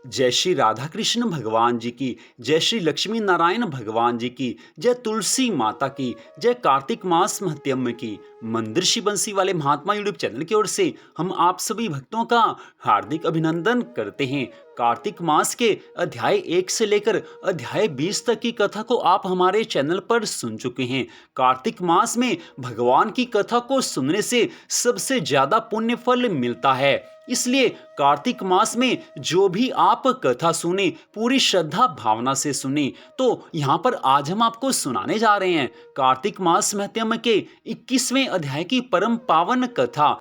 जय श्री राधा कृष्ण भगवान जी की, जय श्री लक्ष्मी नारायण भगवान जी की, जय तुलसी माता की, जय कार्तिक मास महत्म की। मंदिर श्री बंसी वाले महात्मा यूट्यूब चैनल की ओर से हम आप सभी भक्तों का हार्दिक अभिनंदन करते हैं। कार्तिक मास के अध्याय 1 से लेकर अध्याय 20 तक की कथा को आप हमारे चैनल पर सुन चुके हैं। कार्तिक मास में भगवान की कथा को सुनने से सबसे ज्यादा पुण्य फल मिलता है, इसलिए कार्तिक मास में जो भी आप कथा सुने पूरी श्रद्धा भावना से सुने। तो यहाँ पर आज हम आपको सुनाने जा रहे हैं कार्तिक मास महत्म के 21वें अध्याय की परम पावन कथा।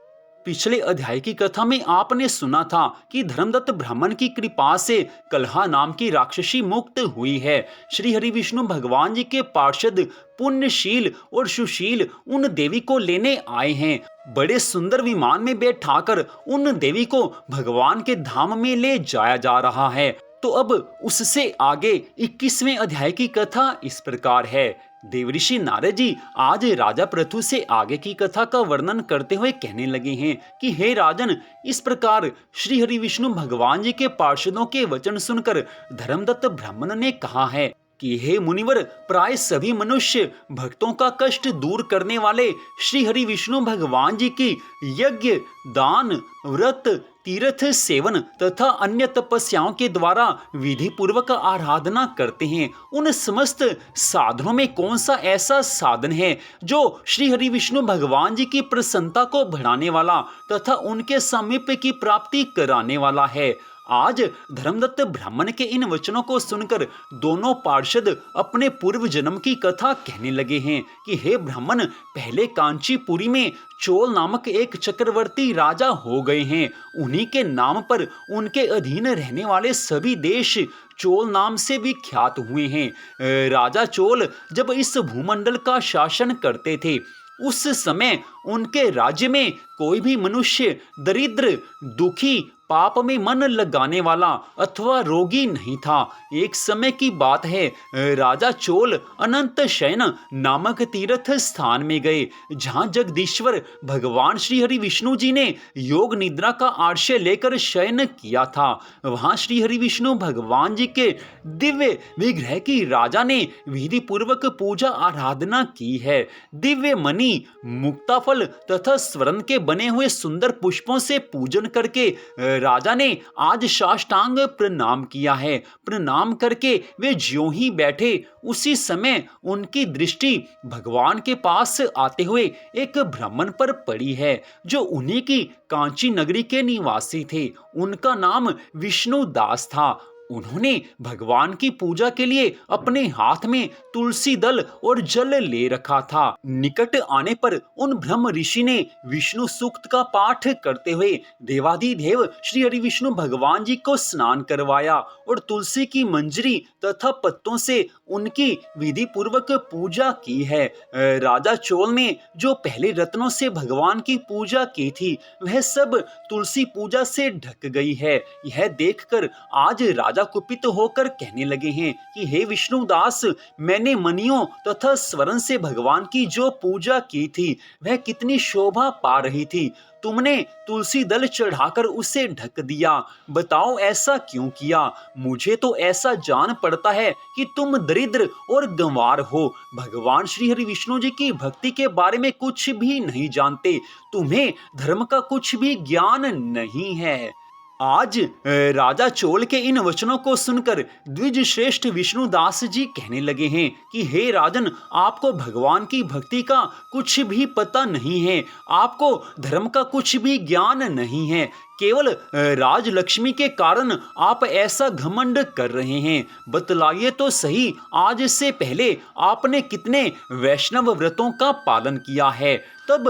पिछले अध्याय की कथा में आपने सुना था कि धर्मदत्त ब्राह्मण की कृपा से कलहा नाम की राक्षसी मुक्त हुई है। श्री हरि विष्णु भगवान जी के पार्षद पुण्यशील और सुशील उन देवी को लेने आए हैं। बड़े सुंदर विमान में बैठाकर उन देवी को भगवान के धाम में ले जाया जा रहा है। तो अब उससे आगे 21वें अध्याय की कथा इस प्रकार है। देवऋषि नारद जी आज राजा पृथु से आगे की कथा का वर्णन करते हुए कहने लगे हैं कि हे राजन, इस प्रकार श्री हरि विष्णु भगवान जी के पार्षदों के वचन सुनकर धर्मदत्त ब्राह्मण ने कहा है कि हे मुनिवर, प्राय सभी मनुष्य भक्तों का कष्ट दूर करने वाले श्री हरि विष्णु भगवान जी की यज्ञ, दान, व्रत, तीर्थ सेवन तथा अन्य तपस्याओं के द्वारा विधि पूर्वक आराधना करते हैं। उन समस्त साधनों में कौन सा ऐसा साधन है जो श्री हरि विष्णु भगवान जी की प्रसन्नता को बढ़ाने वाला तथा उनके सामीप्य की प्राप्ति कराने वाला है। आज धर्मदत्त ब्राह्मण के इन वचनों को सुनकर दोनों पार्षद अपने पूर्व जन्म की कथा कहने लगे हैं कि हे ब्राह्मण, पहले कांचीपुरी में चोल नामक एक चक्रवर्ती राजा हो गए हैं। उन्हीं के नाम पर उनके अधीन रहने वाले सभी देश चोल नाम से भी ख्यात हुए हैं। राजा चोल जब इस भूमंडल का शासन करते थे, उस समय उनके राज्य में कोई भी मनुष्य दरिद्र, दुखी, पाप में मन लगाने वाला अथवा रोगी नहीं था। एक समय की बात है, राजा चोल अनंत शयन नामक तीर्थ स्थान में गए, जहां जगदीश्वर भगवान श्री हरि विष्णु जी ने योग निद्रा का आश्रय लेकर शयन किया था। वहां श्री हरि विष्णु भगवान जी के दिव्य विग्रह की राजा ने विधि पूर्वक पूजा आराधना की है। दिव्य मणि, मुक्ताफल तथा स्वर्ण के बने हुए सुंदर पुष्पों से पूजन करके राजा ने आज साष्टांग प्रणाम किया है। प्रणाम करके वे ज्यों ही बैठे, उसी समय उनकी दृष्टि भगवान के पास आते हुए एक ब्राह्मण पर पड़ी है जो उन्हीं की कांची नगरी के निवासी थे। उनका नाम विष्णु दास था। उन्होंने भगवान की पूजा के लिए अपने हाथ में तुलसी दल और जल ले रखा था। निकट आने पर उन ब्रह्म ऋषि ने विष्णु सूक्त का पाठ करते हुए देवाधिदेव श्री हरि विष्णु भगवान जी को स्नान करवाया और तुलसी की मंजरी तथा पत्तों से उनकी विधि पूर्वक पूजा की है। राजा चोल ने जो पहले रत्नों से भगवान की पूजा की थी, वह सब तुलसी पूजा से ढक गई है। यह देखकर आज राजा कुपित होकर कहने लगे हैं कि हे विष्णुदास, मैंने मणियों तथा स्वर्ण से भगवान की जो पूजा की थी वह कितनी शोभा पा रही थी। तुमने तुलसी दल चढ़ाकर उसे ढक दिया। बताओ ऐसा क्यों किया? मुझे तो ऐसा जान पड़ता है कि तुम दरिद्र और गंवार हो, भगवान श्री हरि विष्णु जी की भक्ति के बारे में कुछ भी नहीं जानते, तुम्हें धर्म का कुछ भी ज्ञान नहीं है। आज राजा चोल के इन वचनों को सुनकर द्विज श्रेष्ठ विष्णुदास जी कहने लगे हैं कि हे राजन, आपको भगवान की भक्ति का कुछ भी पता नहीं है, आपको धर्म का कुछ भी ज्ञान नहीं है। केवल राजलक्ष्मी के कारण आप ऐसा घमंड कर रहे हैं। बतलाइए तो सही, आज से पहले आपने कितने वैष्णव व्रतों का पालन किया है? तब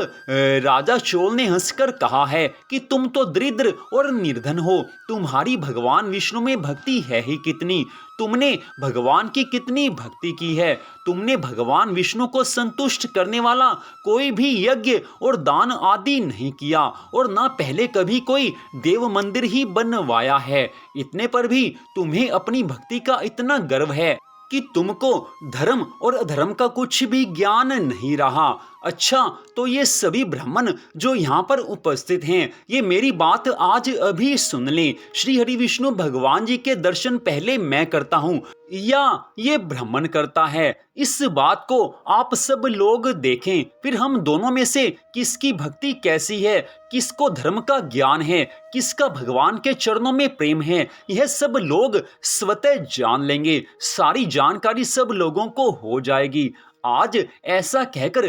राजा चोल ने हंसकर कहा है कि तुम तो दरिद्र और निर्धन हो, तुम्हारी भगवान विष्णु में भक्ति है ही कितनी? तुमने भगवान की कितनी भक्ति की है? तुमने भगवान विष्णु को संतुष्ट करने वाला कोई भी यज्ञ और दान आदि नहीं किया और ना पहले कभी कोई देव मंदिर ही बनवाया है। इतने पर भी तुम्हें अपनी भक्ति का इतना गर्व है। कि तुमको धर्म और अधर्म का कुछ भी ज्ञान नहीं रहा। अच्छा, तो ये सभी ब्राह्मण जो यहाँ पर उपस्थित हैं, ये मेरी बात आज अभी सुन लें। श्री हरि विष्णु भगवान जी के दर्शन पहले मैं करता हूँ या ये ब्राह्मण करता है, इस बात को आप सब लोग देखें। फिर हम दोनों में से किसकी भक्ति कैसी है, किसको धर्म का ज्ञान है, किसका भगवान के चरणों में प्रेम है, यह सब लोग स्वतः जान लेंगे। सारी जानकारी सब लोगों को हो जाएगी। आज ऐसा कहकर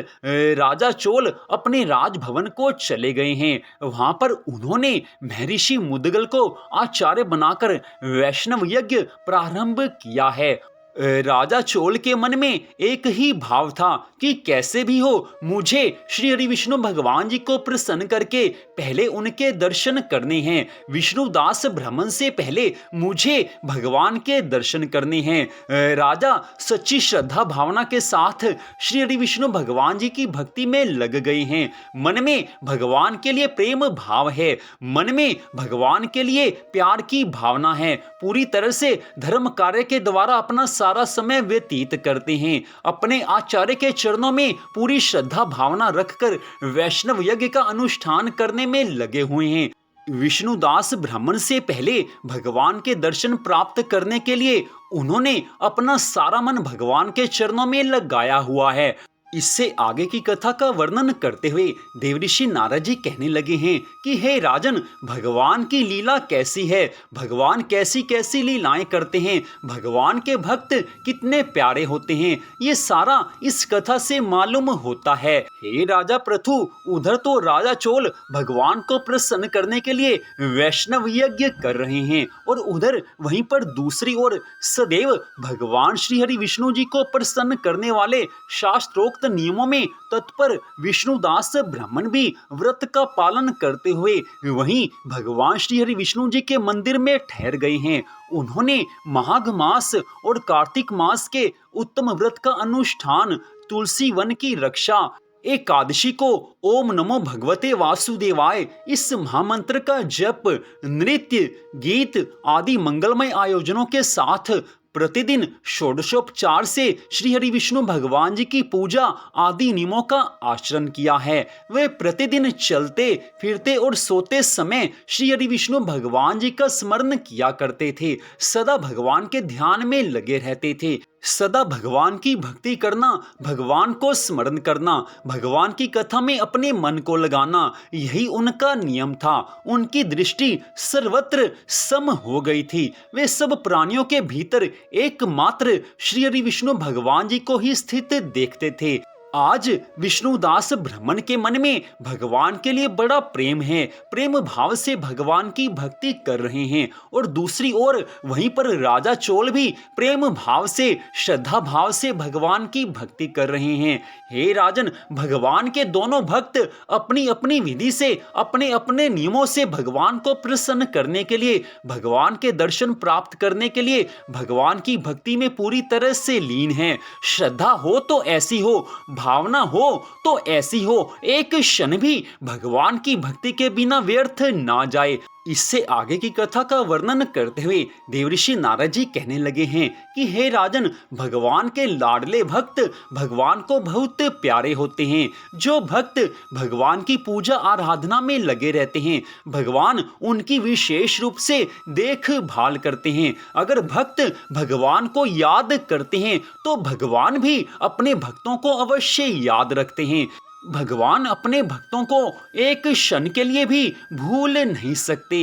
राजा चोल अपने राजभवन को चले गए हैं। वहां पर उन्होंने महर्षि मुदगल को आचार्य बनाकर वैष्णव यज्ञ प्रारंभ किया है। राजा चोल के मन में एक ही भाव था कि कैसे भी हो मुझे श्री हरि विष्णु भगवान जी को प्रसन्न करके पहले उनके दर्शन करने हैं। विष्णुदास ब्राह्मण से पहले मुझे भगवान के दर्शन करने हैं। राजा सच्ची श्रद्धा भावना के साथ श्री हरि विष्णु भगवान जी की भक्ति में लग गए हैं। मन में भगवान के लिए प्रेम भाव है, मन में भगवान के लिए प्यार की भावना है। पूरी तरह से धर्म कार्य के द्वारा अपना सारा समय व्यतीत करते हैं। अपने आचार्य के चरणों में पूरी श्रद्धा भावना रखकर वैष्णव यज्ञ का अनुष्ठान करने में लगे हुए हैं। विष्णुदास ब्राह्मण से पहले भगवान के दर्शन प्राप्त करने के लिए उन्होंने अपना सारा मन भगवान के चरणों में लगाया हुआ है। इससे आगे की कथा का वर्णन करते हुए देवऋषि नारद जी कहने लगे हैं कि हे राजन, भगवान की लीला कैसी है, भगवान कैसी कैसी लीलाएं करते हैं, भगवान के भक्त कितने प्यारे होते हैं, ये सारा इस कथा से मालूम होता है। हे राजा पृथु, उधर तो राजा चोल भगवान को प्रसन्न करने के लिए वैष्णव यज्ञ कर रहे हैं और उधर वहीं पर दूसरी ओर सदैव भगवान श्री हरि विष्णु जी को प्रसन्न करने वाले शास्त्रोक्त नियमों में तत्पर विष्णुदास ब्राह्मण भी व्रत का पालन करते हुए वहीं भगवान श्री हरि विष्णु जी के मंदिर में ठहर गए हैं। उन्होंने माघ मास और कार्तिक मास के उत्तम व्रत का अनुष्ठान, तुलसी वन की रक्षा, एकादशी को ओम नमो भगवते वासुदेवाय इस महामंत्र का जप, नृत्य, गीत आदि मंगलमय आयोजनों के साथ प्रतिदिन षोडशोपचार से श्री हरि विष्णु भगवान जी की पूजा आदि नियमों का आचरण किया है। वे प्रतिदिन चलते फिरते और सोते समय श्री हरि विष्णु भगवान जी का स्मरण किया करते थे, सदा भगवान के ध्यान में लगे रहते थे। सदा भगवान की भक्ति करना, भगवान को स्मरण करना, भगवान की कथा में अपने मन को लगाना, यही उनका नियम था। उनकी दृष्टि सर्वत्र सम हो गई थी। वे सब प्राणियों के भीतर एकमात्र श्री हरि विष्णु भगवान जी को ही स्थित देखते थे। आज विष्णुदास ब्राह्मण के मन में भगवान के लिए बड़ा प्रेम है, प्रेम भाव से भगवान की भक्ति कर रहे हैं और दूसरी ओर वहीं पर राजा चोल भी प्रेम भाव से, श्रद्धा भाव से भगवान की भक्ति कर रहे हैं। हे राजन, भगवान के दोनों भक्त अपनी अपनी विधि से, अपने अपने नियमों से भगवान को प्रसन्न करने के लिए, भगवान के दर्शन प्राप्त करने के लिए भगवान की भक्ति में पूरी तरह से लीन हैं। श्रद्धा हो तो ऐसी हो, भावना हो तो ऐसी हो, एक क्षण भी भगवान की भक्ति के बिना व्यर्थ ना जाए। इससे आगे की कथा का वर्णन करते हुए देवऋषि नारद जी कहने लगे हैं कि हे राजन, भगवान के लाडले भक्त भगवान को बहुत प्यारे होते हैं। जो भक्त भगवान की पूजा आराधना में लगे रहते हैं, भगवान उनकी विशेष रूप से देखभाल करते हैं। अगर भक्त भगवान को याद करते हैं तो भगवान भी अपने भक्तों को अवश्य याद रखते हैं। भगवान अपने भक्तों को एक क्षण के लिए भी भूल नहीं सकते।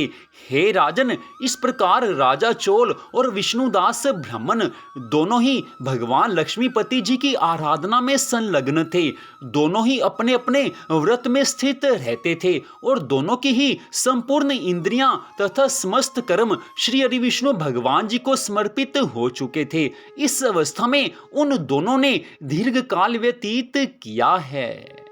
हे राजन, इस प्रकार राजा चोल और विष्णुदास ब्राह्मण दोनों ही भगवान लक्ष्मीपति जी की आराधना में संलग्न थे। दोनों ही अपने अपने व्रत में स्थित रहते थे और दोनों की ही संपूर्ण इंद्रियां तथा समस्त कर्म श्री हरि विष्णु भगवान जी को समर्पित हो चुके थे। इस अवस्था में उन दोनों ने दीर्घ काल व्यतीत किया है।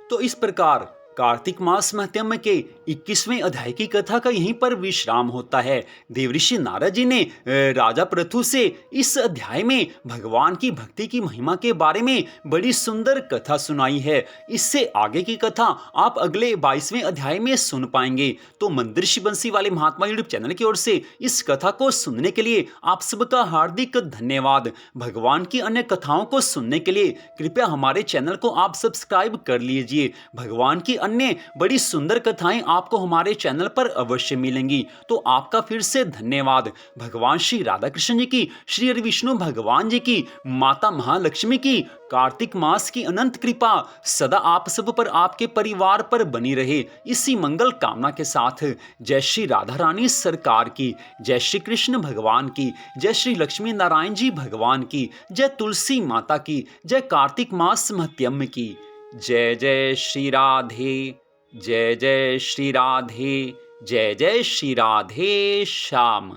तो इस प्रकार कार्तिक मास महत्म्य के 21वें अध्याय की कथा का यहीं पर विश्राम होता है। देवऋषि नारद जी ने राजा पृथु से इस अध्याय में भगवान की भक्ति की महिमा के बारे में बड़ी सुंदर कथा सुनाई है। इससे आगे की कथा आप अगले 22वें अध्याय में सुन पाएंगे। तो मंदिरशी बंसी वाले महात्मा यूट्यूब चैनल की ओर से इस कथा को सुनने के लिए आप सबका हार्दिक धन्यवाद। भगवान की अन्य कथाओं को सुनने के लिए कृपया हमारे चैनल को आप सब्सक्राइब कर लीजिए। भगवान की अन्य बड़ी सुंदर कथाएं आपको हमारे चैनल पर अवश्य मिलेंगी। तो आपका फिर से धन्यवाद। भगवान श्री राधा कृष्ण जी की, श्री हरि विष्णु भगवान जी की, माता महालक्ष्मी की कार्तिक मास की अनंत कृपा सदा आप सब पर, आपके परिवार पर बनी रहे। इसी मंगल कामना के साथ जय श्री राधा रानी सरकार की, जय श्री कृष्ण भगवान की, जय श्री लक्ष्मी नारायण जी भगवान की, जय तुलसी माता की, जय कार्तिक मास महत्म्य की। जय जय श्री राधे, जय जय श्री राधे, जय जय श्री राधे श्याम।